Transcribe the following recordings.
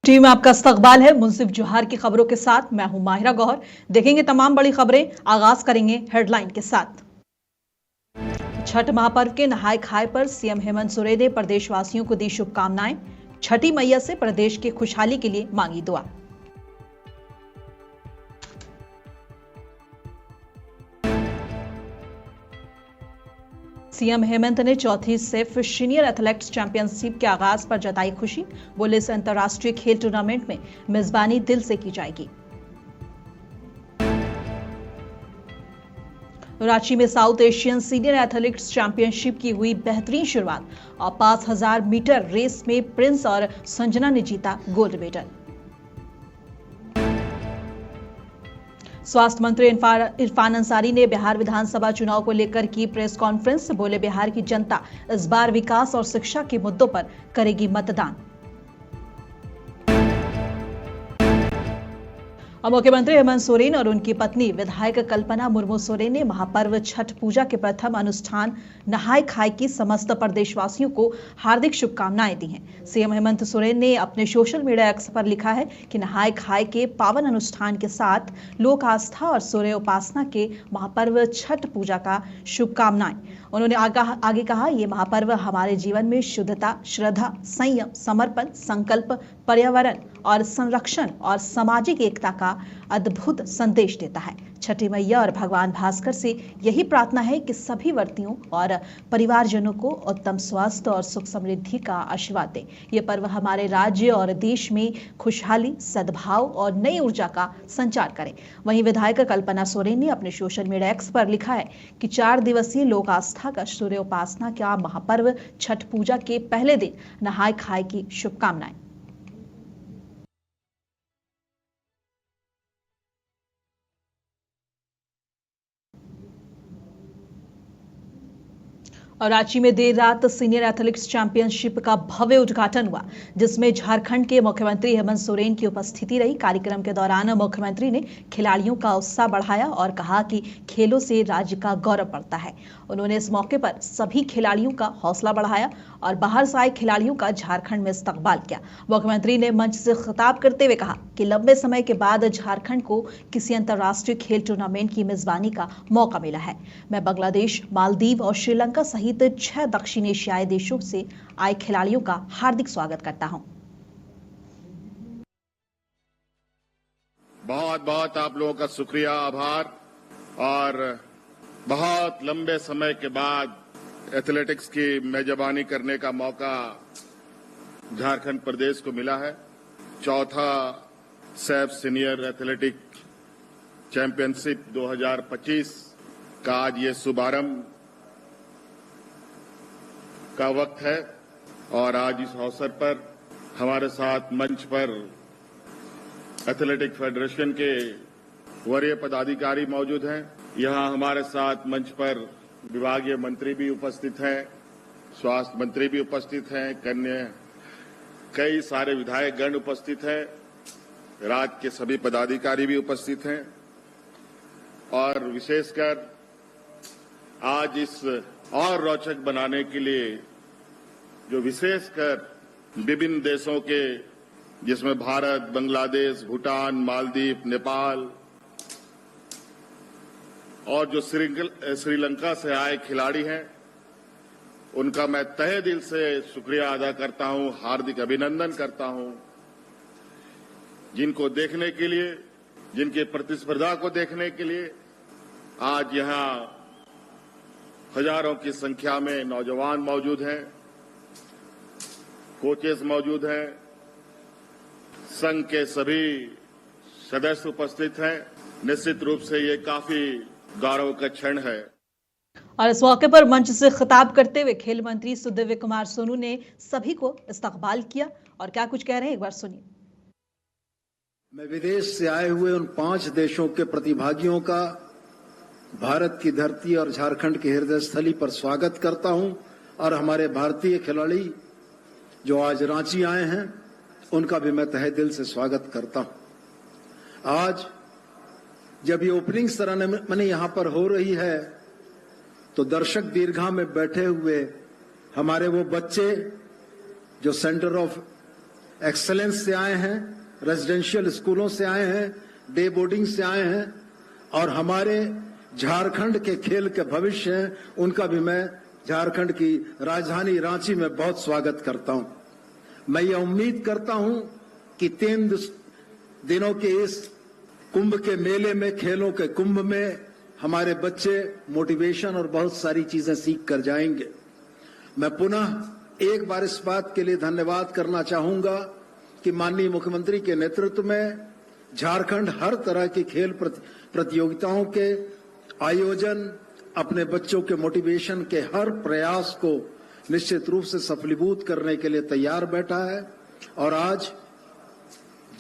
TV में आपका इस्तकबाल है। मुंसिफ जोहार की खबरों के साथ मैं हूं माहिरा गौहर। देखेंगे तमाम बड़ी खबरें। आगाज करेंगे हेडलाइन के साथ। छठ महापर्व के नहाय खाए पर सीएम हेमंत सोरेन ने प्रदेशवासियों को दी शुभकामनाएं। छठी मैया से प्रदेश की खुशहाली के लिए मांगी दुआ। सीएम हेमंत ने चौथी सिर्फ सीनियर एथलेटिक्स चैंपियनशिप के आगाज पर जताई खुशी। बोले इस अंतर्राष्ट्रीय खेल टूर्नामेंट में मेजबानी दिल से की जाएगी। रांची में south Asian senior athletics championship की हुई बेहतरीन शुरुआत और 5000 मीटर रेस में प्रिंस और संजना ने जीता गोल्ड मेडल। स्वास्थ्य मंत्री इरफान अंसारी ने बिहार विधानसभा चुनाव को लेकर की प्रेस कॉन्फ्रेंस। बोले बिहार की जनता इस बार विकास और शिक्षा के मुद्दों पर करेगी मतदान। और मुख्यमंत्री हेमंत सोरेन और उनकी पत्नी विधायक कल्पना मुर्मू सोरेन ने महापर्व छठ पूजा के प्रथम अनुष्ठान नहाय खाए की समस्त प्रदेशवासियों को हार्दिक शुभकामनाएं दी हैं। सीएम हेमंत सोरेन ने अपने सोशल मीडिया एक्स पर लिखा है कि नहाय खाए के पावन अनुष्ठान के साथ लोक आस्था और सूर्य उपासना के महापर्व छठ पूजा का शुभकामनाएं। उन्होंने आगे कहा, ये महापर्व हमारे जीवन में शुद्धता, श्रद्धा, संयम, समर्पण, संकल्प, पर्यावरण और संरक्षण और सामाजिक एकता का अद्भुत संदेश देता है। छठी मैया और भगवान भास्कर से यही प्रार्थना है कि सभी व्रतियों और परिवारजनों को उत्तम स्वास्थ्य और सुख समृद्धि का आशीर्वाद दे। ये पर्व हमारे राज्य और देश में खुशहाली, सद्भाव और नई ऊर्जा का संचार करे। वहीं विधायक कल्पना सोरेन ने अपने सोशल मीडिया एक्स पर लिखा है कि 4 दिवसीय लोक आस्था का सूर्य उपासना का महापर्व छठ पूजा के पहले दिन नहाय खाए की शुभकामनाएं। और रांची में देर रात सीनियर एथलेटिक्स चैंपियनशिप का भव्य उद्घाटन हुआ, जिसमें झारखंड के मुख्यमंत्री हेमंत सोरेन की उपस्थिति रही। कार्यक्रम के दौरान मुख्यमंत्री ने खिलाड़ियों का उत्साह बढ़ाया और कहा कि खेलों से राज्य का गौरव बढ़ता है। उन्होंने इस मौके पर सभी खिलाड़ियों का हौसला बढ़ाया और बाहर से आए खिलाड़ियों का झारखंड में इस्तकबाल किया। मुख्यमंत्री ने मंच से खिताब करते हुए कहा कि लंबे समय के बाद झारखंड को किसी अंतर्राष्ट्रीय खेल टूर्नामेंट की मेजबानी का मौका मिला है। मैं बांग्लादेश, मालदीव और श्रीलंका सहित 6 दक्षिण एशियाई देशों से आए खिलाड़ियों का हार्दिक स्वागत करता हूं। बहुत बहुत आप लोगों का शुक्रिया, आभार। और बहुत लंबे समय के बाद एथलेटिक्स की मेजबानी करने का मौका झारखंड प्रदेश को मिला है। चौथा सैफ सीनियर एथलेटिक चैंपियनशिप 2025 का आज ये शुभारंभ का वक्त है और आज इस अवसर पर हमारे साथ मंच पर एथलेटिक फेडरेशन के वरीय पदाधिकारी मौजूद हैं। यहां हमारे साथ मंच पर विभागीय मंत्री भी उपस्थित हैं, स्वास्थ्य मंत्री भी उपस्थित हैं, कई सारे विधायकगण उपस्थित हैं, राज्य के सभी पदाधिकारी भी उपस्थित हैं और विशेषकर आज इस और रोचक बनाने के लिए जो विशेषकर विभिन्न देशों के, जिसमें भारत, बांग्लादेश, भूटान, मालदीव, नेपाल और जो श्रीलंका से आए खिलाड़ी हैं, उनका मैं तहे दिल से शुक्रिया अदा करता हूं, हार्दिक अभिनंदन करता हूं। जिनको देखने के लिए, जिनकी प्रतिस्पर्धा को देखने के लिए आज यहां हजारों की संख्या में नौजवान मौजूद हैं, कोचेस मौजूद हैं, संघ के सभी सदस्य उपस्थित हैं। निश्चित रूप से ये काफी गौरव का क्षण है। और इस मौके पर मंच से खिताब करते हुए खेल मंत्री सुदिव्य कुमार सोनू ने सभी को इस्तकबाल किया और क्या कुछ कह रहे हैं, एक बार सुनिए। मैं विदेश से आए हुए उन 5 देशों के प्रतिभागियों का भारत की धरती और झारखंड की हृदय स्थली पर स्वागत करता हूं और हमारे भारतीय खिलाड़ी जो आज रांची आए हैं उनका भी मैं तहे दिल से स्वागत करता हूं। आज जब ये ओपनिंग सेरेमनी यहां पर हो रही है तो दर्शक दीर्घा में बैठे हुए हमारे वो बच्चे जो सेंटर ऑफ एक्सेलेंस से आए हैं, रेजिडेंशियल स्कूलों से आए हैं, डे बोर्डिंग से आए हैं और हमारे झारखंड के खेल के भविष्य हैं, उनका भी मैं झारखंड की राजधानी रांची में बहुत स्वागत करता हूं। मैं ये उम्मीद करता हूं कि 3 दिनों के इस कुंभ के मेले में, खेलों के कुंभ में हमारे बच्चे मोटिवेशन और बहुत सारी चीजें सीख कर जाएंगे। मैं पुनः एक बार इस बात के लिए धन्यवाद करना चाहूंगा कि माननीय मुख्यमंत्री के नेतृत्व में झारखंड हर तरह की खेल प्रतियोगिताओं के आयोजन, अपने बच्चों के मोटिवेशन के हर प्रयास को निश्चित रूप से सफलीभूत करने के लिए तैयार बैठा है। और आज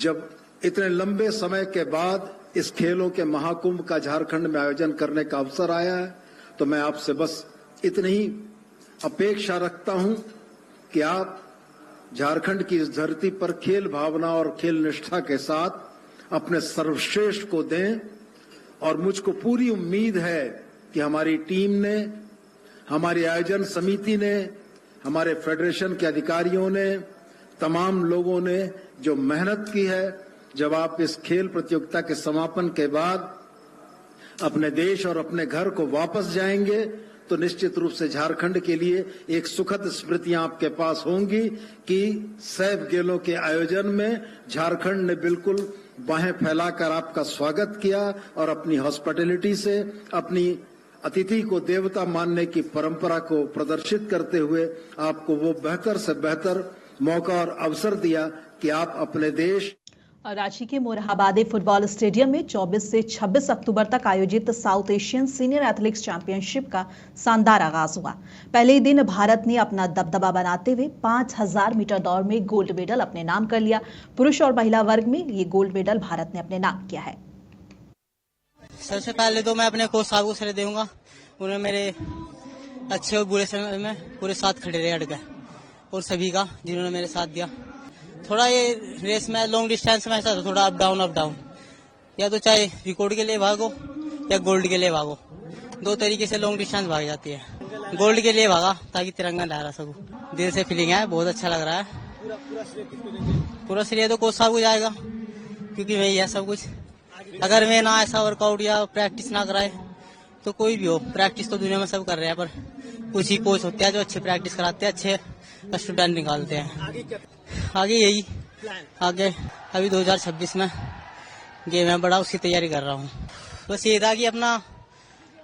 जब इतने लंबे समय के बाद इस खेलों के महाकुंभ का झारखंड में आयोजन करने का अवसर आया है, तो मैं आपसे बस इतनी ही अपेक्षा रखता हूं कि आप झारखंड की इस धरती पर खेल भावना और खेल निष्ठा के साथ अपने सर्वश्रेष्ठ को दें। और मुझको पूरी उम्मीद है कि हमारी टीम ने, हमारी आयोजन समिति ने, हमारे फेडरेशन के अधिकारियों ने, तमाम लोगों ने जो मेहनत की है, जब आप इस खेल प्रतियोगिता के समापन के बाद अपने देश और अपने घर को वापस जाएंगे तो निश्चित रूप से झारखंड के लिए एक सुखद स्मृतियां आपके पास होंगी कि सैफ गेलों के आयोजन में झारखंड ने बिल्कुल बाहें फैलाकर आपका स्वागत किया और अपनी हॉस्पिटैलिटी से, अपनी अतिथि को देवता मानने की परंपरा को प्रदर्शित करते हुए आपको वो बेहतर से बेहतर मौका और अवसर दिया कि आप अपने देश। रांची के मोरहाबादी फुटबॉल स्टेडियम में 24 से 26 अक्टूबर तक आयोजित south Asian senior athletics championship का शानदार आगाज हुआ। पहले ही दिन भारत ने अपना दबदबा बनाते हुए 5000 मीटर दौड़ में गोल्ड मेडल अपने नाम कर लिया। पुरुष और महिला वर्ग में ये गोल्ड मेडल भारत ने अपने नाम किया है। सबसे पहले तो मैं अपने कोच साहब को श्रेय दूंगा। उन्होंने मेरे अच्छे और बुरे समय में पूरे साथ खड़े रहे अड़के, और सभी का जिन्होंने मेरे साथ दिया। थोड़ा ये रेस में लॉन्ग डिस्टेंस में ऐसा था, थोड़ा अप डाउन, या तो चाहे रिकॉर्ड के लिए भागो या गोल्ड के लिए भागो, 2 तरीके से लॉन्ग डिस्टेंस भाग जाती है। गोल्ड के लिए भागा ताकि तिरंगा लहरा सकूं। दिल से फीलिंग है, बहुत अच्छा लग रहा है। पूरा श्रेय तो कोच साहब को जाएगा, क्योंकि मैं यह सब कुछ, अगर मैं ना ऐसा वर्कआउट या प्रैक्टिस ना कराए तो कोई भी हो, प्रैक्टिस तो दुनिया में सब कर रहे हैं, पर कुछ ही कोच होते हैं जो अच्छे प्रैक्टिस कराते हैं, अच्छे स्टूडेंट निकालते हैं। आगे यही आगे अभी 2026 में गेम है बड़ा, उसकी तैयारी कर रहा हूँ। बस ये था कि अपना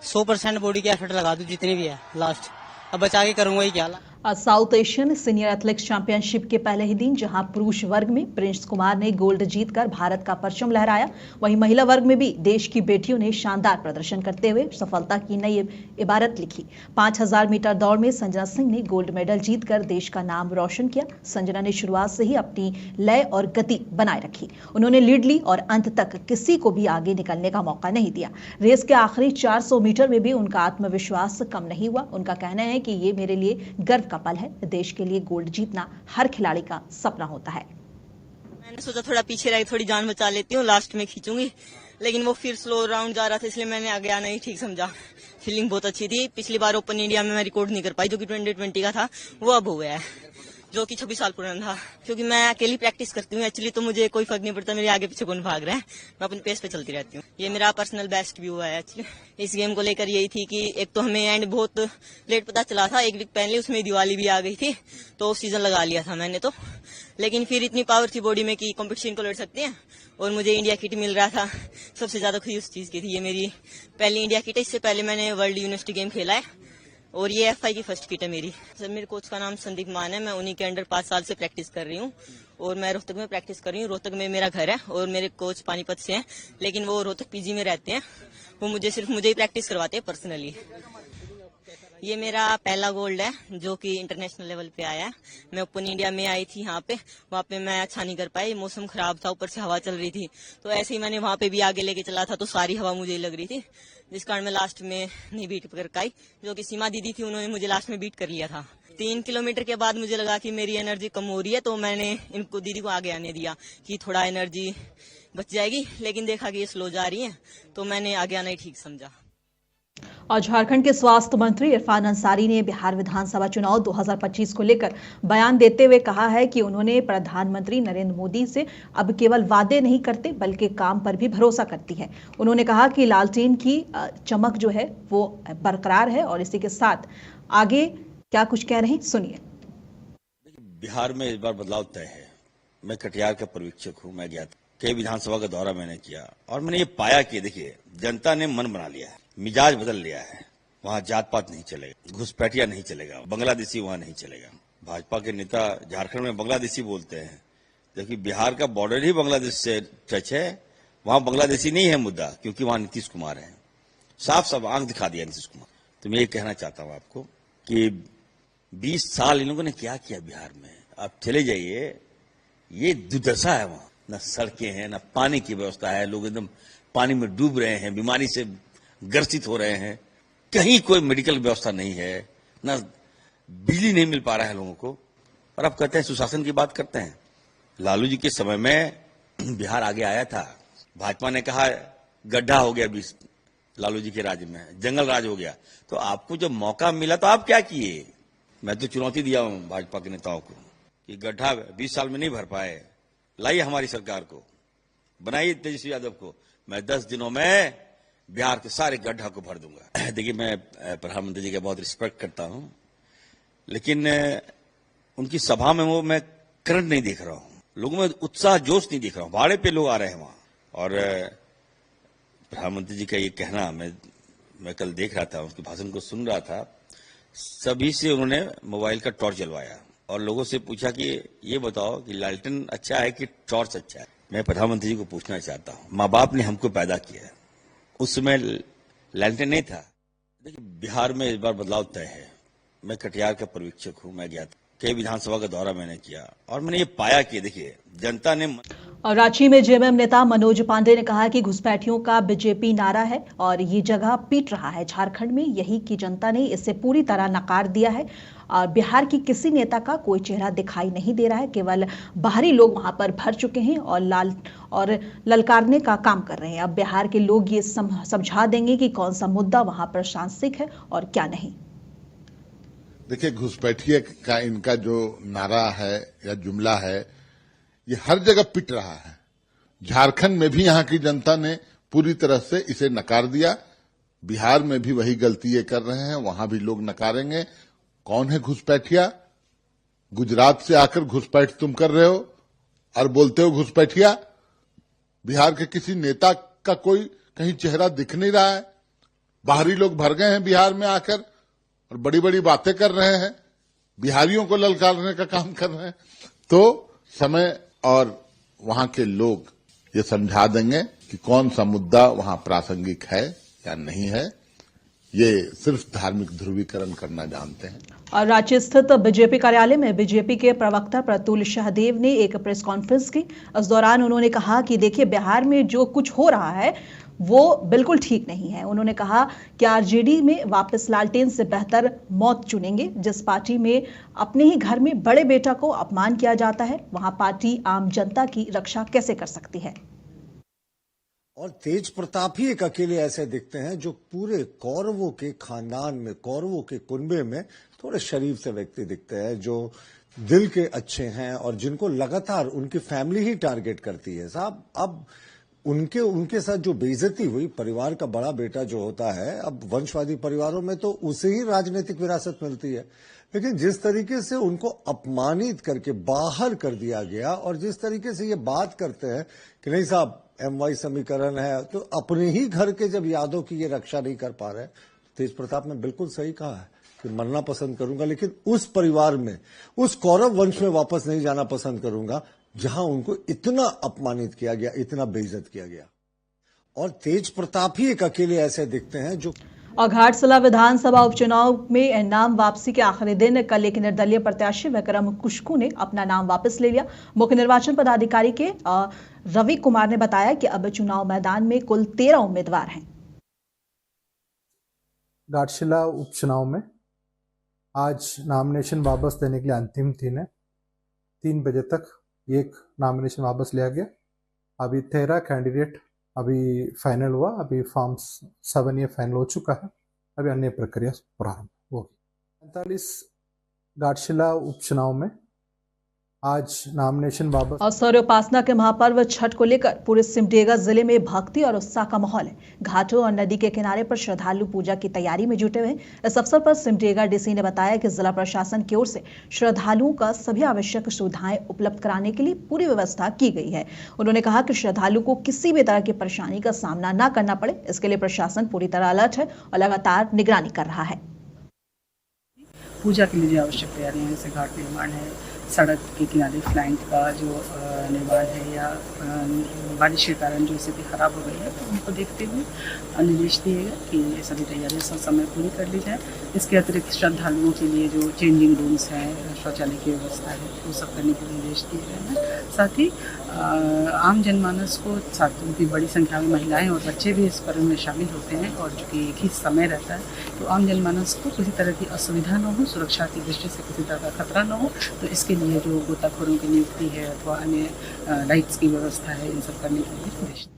100% बॉडी की एफर्ट लगा दूं जितनी भी है लास्ट, अब बचा के करूंगा ही क्या। South Asian senior athletics championship के पहले ही दिन जहां पुरुष वर्ग में प्रिंस कुमार ने गोल्ड जीतकर भारत का परचम लहराया, वहीं महिला वर्ग में भी देश की बेटियों ने शानदार प्रदर्शन करते हुए सफलता की नई इबारत लिखी। 5000 मीटर दौड़ में संजना सिंह ने गोल्ड मेडल जीतकर देश का नाम रोशन किया। संजना ने शुरुआत से ही अपनी लय और गति बनाए रखी। उन्होंने लीड ली और अंत तक किसी को भी आगे निकलने का मौका नहीं दिया। रेस के आखिरी 400 मीटर में भी उनका आत्मविश्वास कम नहीं हुआ। उनका कहना है कि ये मेरे लिए गर्व का पल है। देश के लिए गोल्ड जीतना हर खिलाड़ी का सपना होता है। मैंने सोचा थोड़ा पीछे रह थोड़ी जान बचा लेती हूँ, लास्ट में खींचूंगी, लेकिन वो फिर स्लो राउंड जा रहा था, इसलिए मैंने आगे आना ही ठीक समझा। फीलिंग बहुत अच्छी थी। पिछली बार ओपन इंडिया में मैं रिकॉर्ड नहीं कर पाई, जो कि 2020 का था, वो अब हो गया है, जो कि 26 साल पुराना था। क्योंकि मैं अकेली प्रैक्टिस करती हूँ एक्चुअली, तो मुझे कोई फर्क नहीं पड़ता मेरे आगे पीछे कौन भाग रहा है, मैं अपने पेस पे चलती रहती हूँ। ये मेरा पर्सनल बेस्ट व्यू है एक्चुअली। इस गेम को लेकर यही थी कि एक तो हमें एंड बहुत लेट पता चला था, 1 वीक पहले उसमें दिवाली भी आ गई थी, तो ऑफ सीजन लगा लिया था मैंने तो, लेकिन फिर इतनी पावर थी बॉडी में कि कंपटीशन को लड़ सकते हैं, और मुझे इंडिया किट मिल रहा था। सबसे ज्यादा खुशी उस चीज की थी। ये मेरी पहली इंडिया किट है, इससे पहले मैंने वर्ल्ड यूनिवर्सिटी गेम खेला है, और ये FI की फर्स्ट किट है मेरी। सर मेरे कोच का नाम संदीप मान है, मैं उन्हीं के अंडर 5 साल से प्रैक्टिस कर रही हूँ, और मैं रोहतक में प्रैक्टिस कर रही हूँ। रोहतक में मेरा घर है, और मेरे कोच पानीपत से हैं, लेकिन वो रोहतक PG में रहते हैं। वो सिर्फ मुझे ही प्रैक्टिस करवाते हैं पर्सनली। ये मेरा पहला गोल्ड है, जो कि इंटरनेशनल लेवल पे आया है। मैं ओपन इंडिया में आई थी, वहाँ पे मैं अच्छा नहीं कर पाई, मौसम खराब था, ऊपर से हवा चल रही थी, तो ऐसे ही मैंने वहाँ पे भी आगे लेके चला था, तो सारी हवा मुझे ही लग रही थी, जिस कारण मैं लास्ट में नहीं बीट कर पाई। जो कि सीमा दीदी थी, उन्होंने मुझे लास्ट में बीट कर लिया था। 3 किलोमीटर के बाद मुझे लगा कि मेरी एनर्जी कम हो रही है, तो मैंने इनको दीदी को आगे आने दिया कि थोड़ा एनर्जी बच जाएगी, लेकिन देखा कि ये स्लो जा रही है, तो मैंने आगे आना ही ठीक समझा। और झारखंड के स्वास्थ्य मंत्री इरफान अंसारी ने बिहार विधानसभा चुनाव 2025 को लेकर बयान देते हुए कहा है कि उन्होंने प्रधानमंत्री नरेंद्र मोदी से अब केवल वादे नहीं करते बल्कि काम पर भी भरोसा करती है। उन्होंने कहा कि लालटेन की चमक जो है वो बरकरार है और इसी के साथ आगे क्या कुछ कह रहे हैं सुनिए। बिहार में इस बार बदलाव तय है। मैं कटिहार का पर्यवेक्षक हूँ। मैं गया था, कई विधानसभा का दौरा मैंने किया और मैंने ये पाया कि देखिए जनता ने मन बना लिया है, मिजाज बदल लिया है। वहाँ जात पात नहीं चलेगा, घुसपैठिया नहीं चलेगा, बांग्लादेशी वहाँ नहीं चलेगा। भाजपा के नेता झारखंड में बांग्लादेशी बोलते हैं, जबकि बिहार का बॉर्डर ही बांग्लादेश से टच है। वहाँ बांग्लादेशी नहीं है मुद्दा, क्योंकि वहाँ नीतीश कुमार है। साफ साफ आंख दिखा दिया नीतीश कुमार। तो मैं ये कहना चाहता हूँ आपको कि 20 साल इन लोगों ने क्या किया बिहार में। आप चले जाइए, ये दुर्दशा है वहाँ। न सड़कें हैं, न पानी की व्यवस्था है। लोग एकदम पानी में डूब रहे हैं, बीमारी से ग्रसित हो रहे हैं। कहीं कोई मेडिकल व्यवस्था नहीं है, न बिजली नहीं मिल पा रहा है लोगों को। और आप कहते हैं सुशासन की बात करते हैं। लालू जी के समय में बिहार आगे आया था। भाजपा ने कहा गड्ढा हो गया, बीच लालू जी के राज्य में जंगल राज हो गया। तो आपको जब मौका मिला तो आप क्या किए? मैं तो चुनौती दिया हूं भाजपा के नेताओं को कि गड्ढा 20 साल में नहीं भर पाए, लाइए हमारी सरकार को, बनाइए तेजस्वी यादव को। मैं 10 दिनों में बिहार के सारे गड्ढा को भर दूंगा। देखिए, मैं प्रधानमंत्री जी का बहुत रिस्पेक्ट करता हूं, लेकिन उनकी सभा में वो मैं करंट नहीं देख रहा हूं। लोगों में उत्साह जोश नहीं देख रहा हूं। भाड़े पे लोग आ रहे हैं वहां। और प्रधानमंत्री जी का ये कहना, मैं कल देख रहा था, उसके भाषण को सुन रहा था। सभी से उन्होंने मोबाइल का टॉर्च जलवाया और लोगों से पूछा कि ये बताओ कि लालटेन अच्छा है कि टॉर्च अच्छा है। मैं प्रधानमंत्री जी को पूछना चाहता हूँ, माँ बाप ने हमको पैदा किया, उस समय लालटेन नहीं था। देखिए, बिहार में इस बार बदलाव तय है। मैं कटिहार का पर्यवेक्षक हूँ। मैं गया था, कई विधानसभा का दौरा मैंने किया और मैंने ये पाया कि देखिए जनता ने। और रांची में जेएमएम नेता मनोज पांडे ने कहा कि घुसपैठियों का बीजेपी नारा है और ये जगह पीट रहा है। झारखंड में यही की जनता ने इसे पूरी तरह नकार दिया है और बिहार की किसी नेता का कोई चेहरा दिखाई नहीं दे रहा है। केवल बाहरी लोग वहां पर भर चुके हैं और ललकारने का काम कर रहे हैं। अब बिहार के लोग ये समझा देंगे कि कौन सा मुद्दा वहां प्रासंगिक है और क्या नहीं। देखिए, घुसपैठिए का इनका जो नारा है या जुमला है, ये हर जगह पिट रहा है। झारखंड में भी यहां की जनता ने पूरी तरह से इसे नकार दिया। बिहार में भी वही गलती ये कर रहे हैं, वहां भी लोग नकारेंगे। कौन है घुसपैठिया? गुजरात से आकर घुसपैठ तुम कर रहे हो और बोलते हो घुसपैठिया। बिहार के किसी नेता का कोई कहीं चेहरा दिख नहीं रहा है। बाहरी लोग भर गए हैं बिहार में आकर और बड़ी बड़ी बातें कर रहे हैं, बिहारियों को ललकारने का काम कर रहे हैं। तो समय और वहां के लोग ये समझा देंगे कि कौन सा मुद्दा वहां प्रासंगिक है या नहीं है। ये सिर्फ धार्मिक ध्रुवीकरण करना जानते हैं। और रांची स्थित बीजेपी कार्यालय में बीजेपी के प्रवक्ता प्रतुल शाहदेव ने एक प्रेस कॉन्फ्रेंस की। इस दौरान उन्होंने कहा कि देखिए, बिहार में जो कुछ हो रहा है वो बिल्कुल ठीक नहीं है। उन्होंने कहा कि आरजेडी में वापस लालटेन से बेहतर मौत चुनेंगे। जिस पार्टी में अपने ही घर में बड़े बेटा को अपमान किया जाता है, वहां पार्टी आम जनता की रक्षा कैसे कर सकती है। और तेज प्रताप ही एक अकेले ऐसे दिखते हैं जो पूरे कौरवों के खानदान में, कौरवों के कुनबे में थोड़े शरीफ से व्यक्ति दिखते हैं, जो दिल के अच्छे हैं और जिनको लगातार उनकी फैमिली ही टारगेट करती है। साहब, अब उनके साथ जो बेइज्जती हुई, परिवार का बड़ा बेटा जो होता है, अब वंशवादी परिवारों में तो उसे ही राजनीतिक विरासत मिलती है, लेकिन जिस तरीके से उनको अपमानित करके बाहर कर दिया गया और जिस तरीके से ये बात करते हैं कि नहीं साहब MY समीकरण है, तो अपने ही घर के जब यादों की ये रक्षा नहीं कर पा रहे, तेज प्रताप ने बिल्कुल सही कहा है कि मरना पसंद करूंगा, लेकिन उस परिवार में, उस कौरव वंश में वापस नहीं जाना पसंद करूंगा जहां उनको इतना अपमानित किया गया, इतना बेइज्जत किया गया। और तेज प्रताप ही एक अकेले ऐसे दिखते हैं जो। और घाटशिला विधानसभा उपचुनाव में नाम वापसी के आखिरी दिन कल एक निर्दलीय प्रत्याशी विक्रम कुश्कू ने अपना नाम वापस ले लिया। मुख्य निर्वाचन पदाधिकारी के रवि कुमार ने बताया कि अब चुनाव मैदान में कुल 13 उम्मीदवार हैं। घाटशिला उपचुनाव में आज नॉमिनेशन वापस देने के लिए अंतिम दिन है। 3 बजे तक एक नॉमिनेशन वापस लिया गया। अभी 13 कैंडिडेट अभी फाइनल हुआ। अभी फॉर्म 7 ये फाइनल हो चुका है। अभी अन्य प्रक्रिया प्रारंभ होगी। 45 घाटशिला उपचुनाव में आज नामिनेशन वापस। और सूर्य उपासना के महापर्व छठ को लेकर पूरे सिमडेगा जिले में भक्ति और उत्साह का माहौल है। घाटों और नदी के किनारे पर श्रद्धालु पूजा की तैयारी में जुटे हुए हैं। इस अवसर पर सिमडेगा डीसी ने बताया कि जिला प्रशासन की ओर से श्रद्धालुओं का सभी आवश्यक सुविधाएं उपलब्ध कराने के लिए पूरी व्यवस्था की गई है। उन्होंने कहा कि श्रद्धालु को किसी भी तरह की परेशानी का सामना न करना पड़े, इसके लिए प्रशासन पूरी तरह अलर्ट है और लगातार निगरानी कर रहा है। पूजा के लिए जो आवश्यक तैयारियां हैं, जैसे घाट निर्माण है, सड़क के किनारे फ्लाइंट का जो निर्माण है, या बारिश के कारण जो स्थिति खराब हो गई है, तो उनको देखते हुए निर्देश दिए गए कि ये सभी तैयारियां समय पूरी कर ली जाए। इसके अतिरिक्त श्रद्धालुओं के लिए जो चेंजिंग रूम्स हैं, शौचालय की व्यवस्था है, वो सब करने के निर्देश दिए गए हैं। साथ ही आम जनमानस को, साथ ही बड़ी संख्या में महिलाएं और बच्चे भी इस पर्व में शामिल होते हैं, और चूँकि एक ही समय रहता है, तो आम जनमानस को किसी तरह की असुविधा न हो, सुरक्षा की दृष्टि से किसी तरह का खतरा न हो, तो इसके लिए जो गोताखोरों की नियुक्ति है अथवा अन्य लाइट्स की व्यवस्था है, इन सब करने के लिए निर्देश।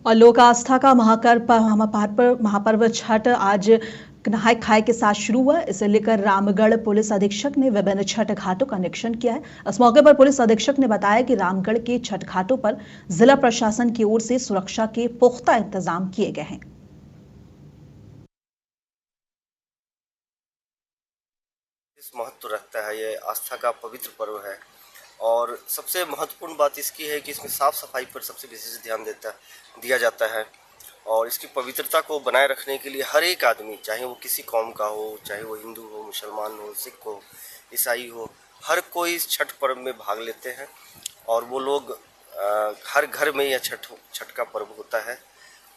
और लोक आस्था का महापर्व छठ आज नहाय खाए के साथ शुरू हुआ। इसे लेकर रामगढ़ पुलिस अधीक्षक ने विभिन्न छठ घाटों का निरीक्षण किया है। इस मौके पर पुलिस अधीक्षक ने बताया कि रामगढ़ के छठ घाटों पर जिला प्रशासन की ओर से सुरक्षा के पुख्ता इंतजाम किए गए हैं। इस महत्व रखता है, ये आस्था का पवित्र पर्व है, और सबसे महत्वपूर्ण बात इसकी है कि इसमें साफ सफाई पर सबसे विशेष ध्यान दिया जाता है, और इसकी पवित्रता को बनाए रखने के लिए हर एक आदमी, चाहे वो किसी कौम का हो, चाहे वो हिंदू हो, मुसलमान हो, सिख हो, ईसाई हो, हर कोई इस छठ पर्व में भाग लेते हैं। और वो लोग हर घर में यह छठ का पर्व होता है।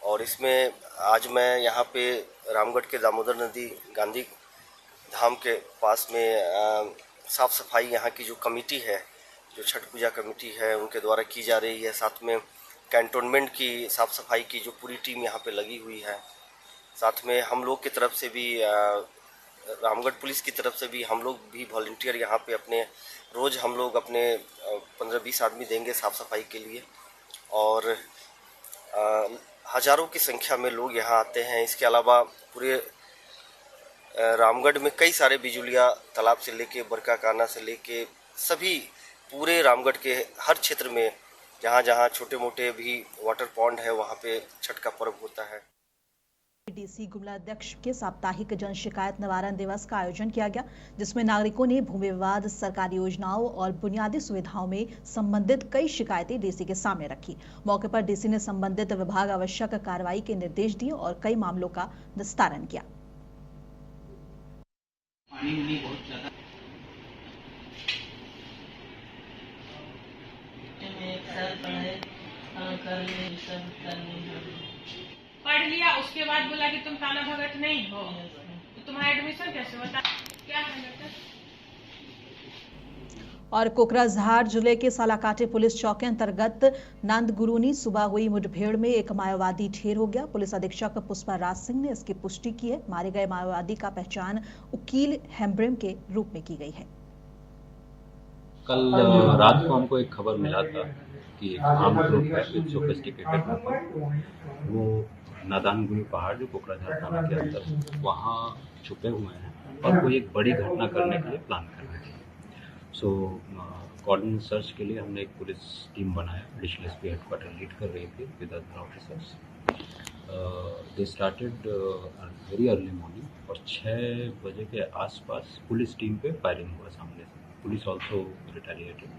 और इसमें आज मैं यहाँ पे रामगढ़ के दामोदर नदी गांधी धाम के पास में साफ़ सफाई यहाँ की जो कमेटी है, जो छठ पूजा कमेटी है, उनके द्वारा की जा रही है। साथ में कैंटोनमेंट की साफ़ सफाई की जो पूरी टीम यहाँ पे लगी हुई है। साथ में हम लोग की तरफ से भी, रामगढ़ पुलिस की तरफ से भी, हम लोग भी वॉलंटियर यहाँ पे अपने रोज़ हम लोग अपने 15-20 आदमी देंगे साफ़ सफाई के लिए, और हज़ारों की संख्या में लोग यहाँ आते हैं। इसके अलावा पूरे रामगढ़ में कई सारे बिजुलिया तालाब से लेके बरकाकाना से लेके सभी पूरे रामगढ़ के हर क्षेत्र में जहाँ जहाँ छोटे मोटे भी वाटर पॉन्ड है, वहाँ पे छठ का पर्व होता है। डीसी गुमला अध्यक्ष के साप्ताहिक जन शिकायत निवारण दिवस का आयोजन किया गया, जिसमें नागरिकों ने भूमि विवाद, सरकारी योजनाओं और बुनियादी सुविधाओं में संबंधित कई शिकायतें डीसी के सामने रखी। मौके पर डीसी ने संबंधित विभाग आवश्यक कार्रवाई के निर्देश दिए और कई मामलों का निस्तारण किया। पढ़ लिया, उसके बाद बोला कि तुम काला भगत नहीं हो, तो तुम्हारा एडमिशन कैसे होता, क्या है? और कोकराझार जिले के सालाकाटे पुलिस चौकी अंतर्गत नंदगुरुनी सुबह हुई मुठभेड़ में एक माओवादी ढेर हो गया। पुलिस अधीक्षक पुष्पा राज सिंह ने इसकी पुष्टि की है। मारे गए माओवादी का पहचान उकील हेम्ब्रिम के रूप में की गई है। कल रात को हमको एक खबर मिला था कि एक आर्म ग्रुप है विद सोफिस्टिकेटेड वेपन, वो नादानगुनी पहाड़ जो कोकराझार थाना के अंदर वहाँ छुपे हुए हैं और कोई एक बड़ी घटना करने के लिए प्लान कर रहे हैं। सो कोऑर्डिनेट सर्च के लिए हमने एक पुलिस टीम बनाया, एडिशनल एसपी हेडक्वार्टर लीड कर रही थी with other officers. They started very early morning और 6 बजे के आसपास पुलिस टीम पे फायरिंग हुआ सामने से। Police also retaliated.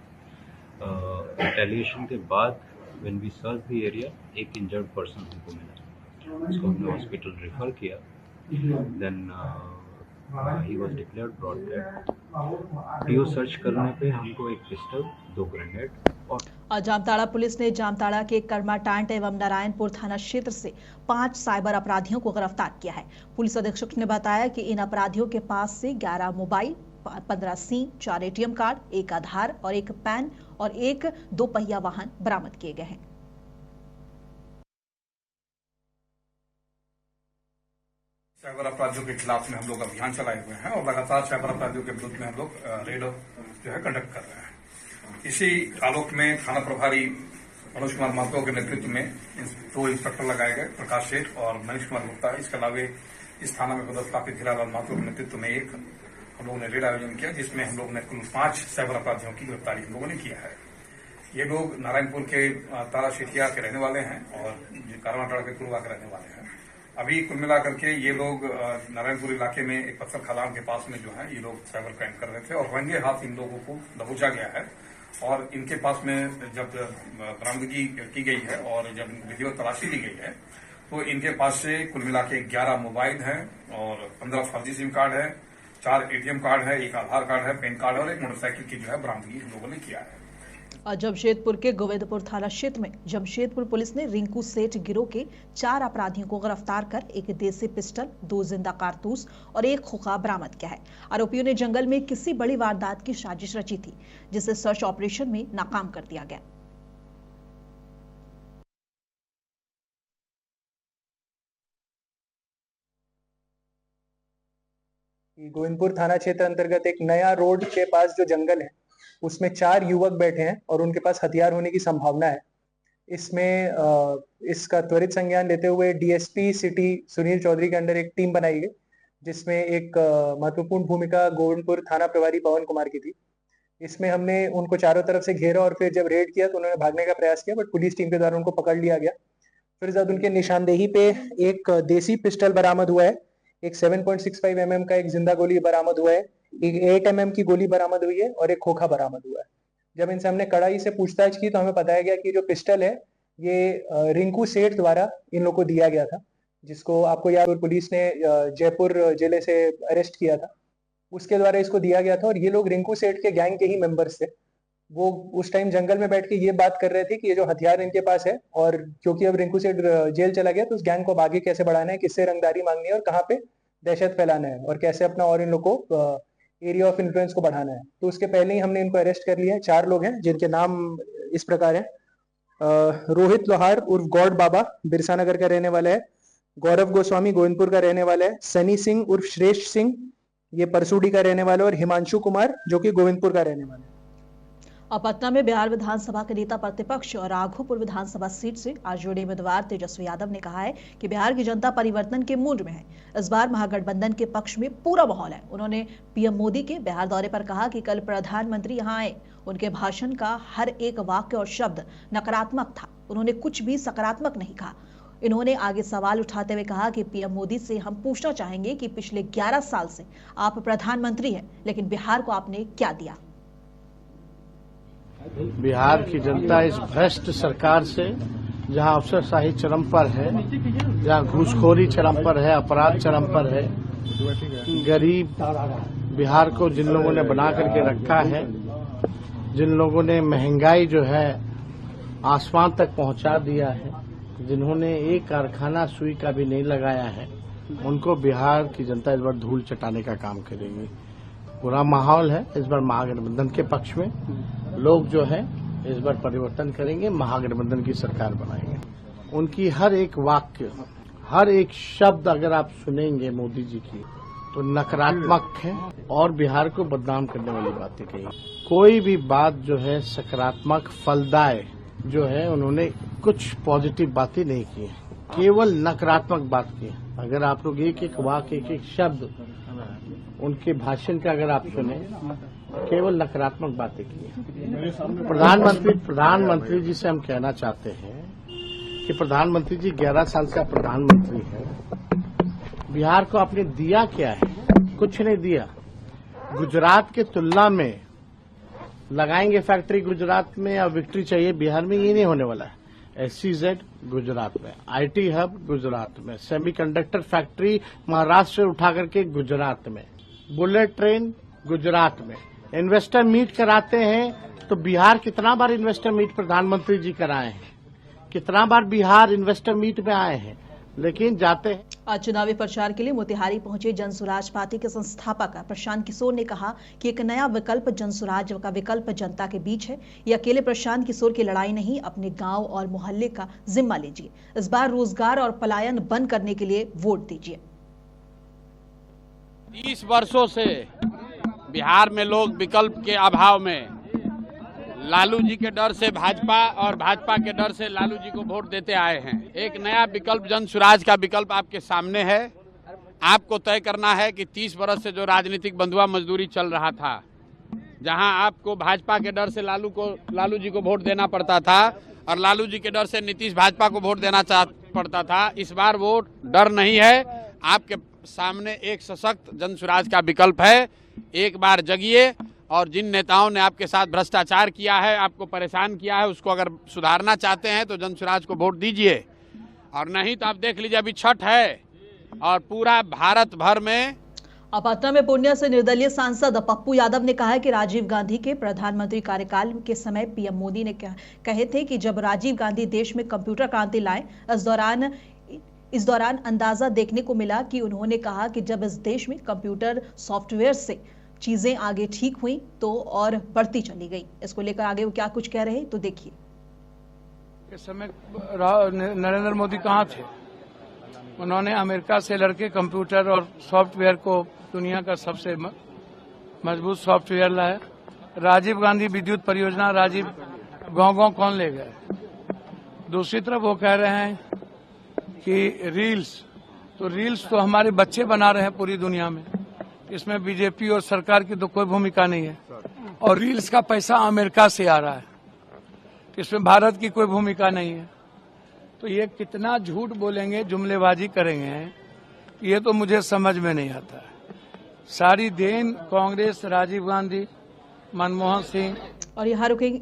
रिटेलिएशन के बाद when we search the area, एक इंजर्ड पर्सन हमको मिला, उसको हमने हॉस्पिटल रेफर किया। Then he was declared brought dead. PO search करने पे हमको एक पिस्टल, 2 ग्रेनेड और जामताड़ा पुलिस ने जामताड़ा के कर्माटांट एवं नारायणपुर थाना क्षेत्र से 5 साइबर अपराधियों को गिरफ्तार किया है। पुलिस अधीक्षक ने बताया कि इन अपराधियों के पास से 11 मोबाइल, 15 सिम, 4 एटीएम कार्ड, 1 आधार और 1 पैन और 1 2 पहिया वाहन बरामद किए गए हैं। साइबर अपराधियों के खिलाफ में हम लोग अभियान चलाए हुए हैं और लगातार साइबर अपराधियों के विरुद्ध में हम लोग रेड जो है कंडक्ट कर रहे हैं। इसी आलोक में थाना प्रभारी मनोज कुमार महतो के नेतृत्व में 2 इंस्पेक्टर लगाए गए, प्रकाश सेठ और मनीष कुमार गुप्ता। इसके अलावा इस थाना में पदस्थापित हीरालाल माथुर के नेतृत्व में एक हम लोगों ने रेड आयोजन किया, जिसमें हम लोगों ने कुल 5 साइबर अपराधियों की गिरफ्तारी हम लोगों ने किया है। ये लोग नारायणपुर के तारा शेठिया के रहने वाले हैं और कारवाटाड़ के कुरवा के रहने वाले हैं। अभी कुल मिलाकर के ये लोग नारायणपुर इलाके में एक पत्थर खदान के पास में जो है ये लोग साइबर क्राइम कर रहे थे और रंगे हाथ इन लोगों को दबोचा गया है। और इनके पास में जब बरामदगी की गई है और जब विधिवत तलाशी ली गई है तो इनके पास से कुल मिला के 11 मोबाइल हैं और 15 फर्जी सिम कार्ड है, 4 एटीएम कार्ड है, 1 आधार कार्ड है, पैन कार्ड और 1 मोटरसाइकिल की जो है बरामदगी हम लोगों ने किया है। और जमशेदपुर के गोविंदपुर थाना क्षेत्र में जमशेदपुर पुलिस ने रिंकू सेठ गिरोह के 4 अपराधियों को गिरफ्तार कर एक देसी पिस्टल, 2 जिंदा कारतूस और 1 खोखा बरामद किया है। आरोपियों ने जंगल में किसी बड़ी वारदात की साजिश रची थी, जिसे सर्च ऑपरेशन में नाकाम कर दिया गया। गोविंदपुर थाना क्षेत्र अंतर्गत एक नया रोड के पास जो जंगल है उसमें 4 युवक बैठे हैं और उनके पास हथियार होने की संभावना है। इसमें इसका त्वरित संज्ञान लेते हुए डीएसपी सिटी सुनील चौधरी के अंडर एक टीम बनाई गई, जिसमें एक महत्वपूर्ण भूमिका गोविंदपुर थाना प्रभारी पवन कुमार की थी। इसमें हमने उनको चारों तरफ से घेरा और फिर जब रेड किया तो उन्होंने भागने का प्रयास किया, बट पुलिस टीम के द्वारा उनको पकड़ लिया गया। फिर जब उनके निशानदेही पे एक देसी पिस्टल बरामद हुआ है, एक 7.65 mm का एक जिंदा गोली बरामद हुआ है, एक 8 mm की गोली बरामद हुई है और एक खोखा बरामद हुआ है। जब इनसे हमने कड़ाई से पूछताछ की तो हमें बताया गया कि जो पिस्टल है ये रिंकू सेठ द्वारा इन लोगों को दिया गया था, जिसको आपको याद पुलिस ने जयपुर जिले से अरेस्ट किया था, उसके द्वारा इसको दिया गया था। और ये लोग रिंकू सेठ के गैंग के ही मेंबर्स थे। वो उस टाइम जंगल में बैठ के ये बात कर रहे थे कि ये जो हथियार इनके पास है, और क्योंकि अब रिंकू सेठ जेल चला गया तो उस गैंग को अब आगे कैसे बढ़ाना है, किससे रंगदारी मांगनी है और कहाँ पे दहशत फैलाना है और कैसे अपना और इन लोग को एरिया ऑफ इन्फ्लुएंस को बढ़ाना है। तो उसके पहले ही हमने इनको अरेस्ट कर लिया है। 4 लोग हैं जिनके नाम इस प्रकार है। रोहित लोहार उर्फ गॉड बाबा बिरसा नगर का रहने वाला है, गौरव गोस्वामी गोविंदपुर का रहने वाला है, सनी सिंह उर्फ श्रेष्ठ सिंह ये परसूडी का रहने वाला है, और हिमांशु कुमार जो कि गोविंदपुर का रहने वाला है। अब पटना में बिहार विधानसभा के नेता प्रतिपक्ष और राघोपुर विधानसभा सीट से आरजेडी उम्मीदवार तेजस्वी यादव ने कहा है कि बिहार की जनता परिवर्तन के मूड में है। इस बार महागठबंधन के पक्ष में पूरा माहौल है। उन्होंने पीएम मोदी के बिहार दौरे पर कहा कि कल प्रधानमंत्री यहां आए, उनके भाषण का हर एक वाक्य और शब्द नकारात्मक था, उन्होंने कुछ भी सकारात्मक नहीं कहा। इन्होंने आगे सवाल उठाते हुए कहा कि पीएम मोदी से हम पूछना चाहेंगे कि पिछले 11 साल से आप प्रधानमंत्री हैं, लेकिन बिहार को आपने क्या दिया? बिहार की जनता इस भ्रष्ट सरकार से, जहां अफसरशाही चरम पर है, जहां घूसखोरी चरम पर है, अपराध चरम पर है, गरीब बिहार को जिन लोगों ने बना करके रखा है, जिन लोगों ने महंगाई जो है आसमान तक पहुंचा दिया है, जिन्होंने एक कारखाना सुई का भी नहीं लगाया है, उनको बिहार की जनता इस बार धूल चटाने का काम करेगी। पूरा माहौल है इस बार महागठबंधन के पक्ष में। लोग जो है इस बार परिवर्तन करेंगे, महागठबंधन की सरकार बनाएंगे। उनकी हर एक वाक्य, हर एक शब्द अगर आप सुनेंगे मोदी जी की तो नकारात्मक है और बिहार को बदनाम करने वाली बातें कही। कोई भी बात जो है सकारात्मक फलदाय जो है, उन्होंने कुछ पॉजिटिव बातें नहीं की है, केवल नकारात्मक बात की है। अगर आप लोग एक एक वाक्य, एक एक शब्द उनके भाषण का अगर आप सुने, केवल नकारात्मक बातें की है। प्रधानमंत्री जी से हम कहना चाहते हैं कि प्रधानमंत्री जी 11 साल से आप प्रधानमंत्री हैं। बिहार को आपने दिया क्या है? कुछ नहीं दिया। गुजरात के तुलना में लगाएंगे फैक्ट्री गुजरात में और विक्ट्री चाहिए बिहार में, ये नहीं होने वाला है। SEZ गुजरात में, IT हब गुजरात में, सेमीकंडक्टर फैक्ट्री महाराष्ट्र से उठा करके गुजरात में, बुलेट ट्रेन गुजरात में। इन्वेस्टर मीट कराते हैं तो बिहार कितना बार इन्वेस्टर मीट प्रधानमंत्री जी कराए हैं, कितना बार बिहार इन्वेस्टर मीट में आए हैं, लेकिन जाते हैं। आज चुनावी प्रचार के लिए मोतिहारी पहुंचे जनसुराज पार्टी के संस्थापक प्रशांत किशोर ने कहा कि एक नया विकल्प जनसुराज का विकल्प जनता के बीच है। ये अकेले प्रशांत किशोर की लड़ाई नहीं, अपने गांव और मोहल्ले का जिम्मा लीजिए। इस बार रोजगार और पलायन बंद करने के लिए वोट दीजिए। 30 वर्षों से बिहार में लोग विकल्प के अभाव में लालू जी के डर से भाजपा और भाजपा के डर से लालू जी को वोट देते आए हैं। एक नया विकल्प जनसुराज का विकल्प आपके सामने है। आपको तय करना है कि 30 बरस से जो राजनीतिक बंधुआ मजदूरी चल रहा था, जहां आपको भाजपा के डर से लालू जी को वोट देना पड़ता था और लालू जी के डर से नीतीश भाजपा को वोट देना पड़ता था, इस बार वो डर नहीं है। आपके सामने एक सशक्त जन स्वराज का विकल्प है। एक बार जगिए और जिन नेताओं ने आपके साथ भ्रष्टाचार किया है, आपको परेशान किया है, उसको अगर सुधारना चाहते हैं तो जन स्वराज को वोट दीजिए, और नहीं तो आप देख लीजिए अभी छठ है और पूरा भारत भर में। अब पटना में पूर्णिया से निर्दलीय सांसद पप्पू यादव ने कहा है कि राजीव गांधी के प्रधानमंत्री कार्यकाल के समय पीएम मोदी ने कहे थे कि जब राजीव गांधी देश में कंप्यूटर क्रांति लाए, इस दौरान अंदाजा देखने को मिला कि उन्होंने कहा कि जब इस देश में कंप्यूटर सॉफ्टवेयर से चीजें आगे ठीक हुई तो और बढ़ती चली गई। इसको लेकर आगे वो क्या कुछ कह रहे हैं तो देखिए। इस समय नरेंद्र मोदी कहाँ थे? उन्होंने अमेरिका से लड़के कंप्यूटर और सॉफ्टवेयर को दुनिया का सबसे मजबूत सॉफ्टवेयर लाया। राजीव गांधी विद्युत परियोजना, राजीव गांव कौन ले गए? दूसरी तरफ वो कह रहे हैं कि रील्स तो हमारे बच्चे बना रहे हैं पूरी दुनिया में, इसमें बीजेपी और सरकार की तो कोई भूमिका नहीं है, और रील्स का पैसा अमेरिका से आ रहा है, इसमें भारत की कोई भूमिका नहीं है। तो ये कितना झूठ बोलेंगे, जुमलेबाजी करेंगे, ये तो मुझे समझ में नहीं आता है। सारी देन कांग्रेस, राजीव गांधी, मनमोहन सिंह। और यहाँ रुकेंगे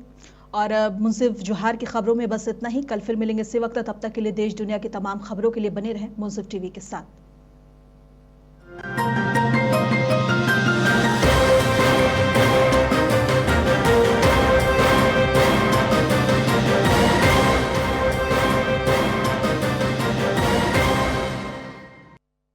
और मुंसिफ जोहार की खबरों में बस इतना ही। कल फिर मिलेंगे इसी वक्त, तब तक के लिए देश दुनिया की तमाम खबरों के लिए बने रहें मुंसिफ टीवी के साथ।